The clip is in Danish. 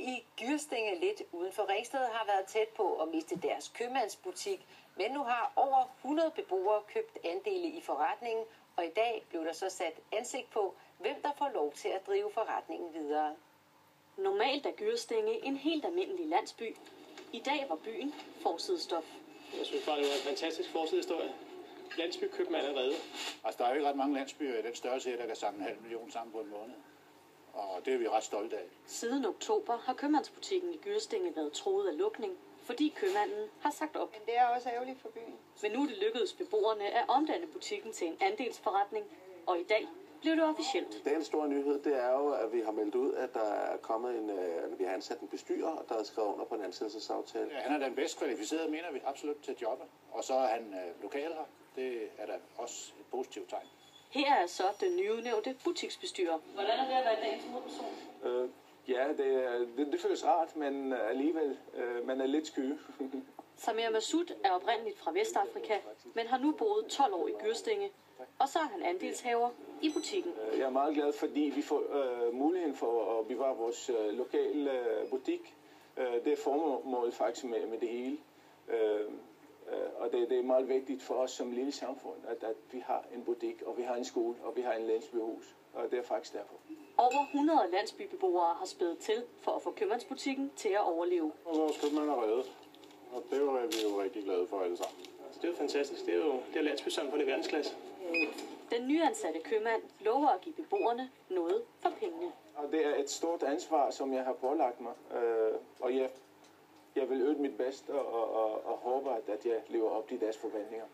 i Gyrstinge lidt uden for Ringsted har været tæt på at miste deres købmandsbutik, men nu har over 100 beboere købt andele i forretningen, og i dag blev der så sat ansigt på, hvem der får lov til at drive forretningen videre. Normalt er Gyrstinge en helt almindelig landsby. I dag var byen forsidestof. Jeg synes bare, det var en fantastisk forsidehistorie. Landsbykøbmand er reddet. Altså, der er jo ikke ret mange landsbyer i den størrelse her, der kan samle 500.000 sammen på en måned. Og det er vi ret stolte af. Siden oktober har købmandsbutikken i Gyrstinge været truet af lukning, fordi købmanden har sagt op. Men det er også ærgerligt for byen. Men nu er det lykkedes beboerne at omdanne butikken til en andelsforretning, og i dag blev det officielt. Dagens store nyhed, det er jo, at vi har meldt ud, at der er kommet vi har ansat en bestyrer, der er skrevet under på en ansættelsesaftale. Ja, han er den bedst kvalificerede, mener vi absolut, til jobbet. Og så er han lokal her. Det er da også et positivt tegn. Her er så den nyudnævnte butiksbestyrer. Hvordan er det at være dagens modperson? Det føles rart, men alligevel man er lidt sky. Samir Masud er oprindeligt fra Vestafrika, men har nu boet 12 år i Gyrstinge, og så er han andelshaver i butikken. Jeg er meget glad, fordi vi får muligheden for at bevare vores lokale butik. Det er formålet faktisk med det hele. Og det er meget vigtigt for os som lille samfund, at vi har en butik, og vi har en skole, og vi har en landsbyhus. Og det er faktisk derfor. Over 100 landsbybeboere har spædet til for at få købmandsbutikken til at overleve. Og vores købmand er reddet. Og det var vi jo rigtig glade for alle sammen. Det er jo fantastisk. Det er landsbysamfund i verdensklasse. Den nyansatte købmand lover at give beboerne noget for pengene. Og det er et stort ansvar, som jeg har pålagt mig. Og jeg vil øge mit bedste og håber, at jeg lever op til deres forventninger.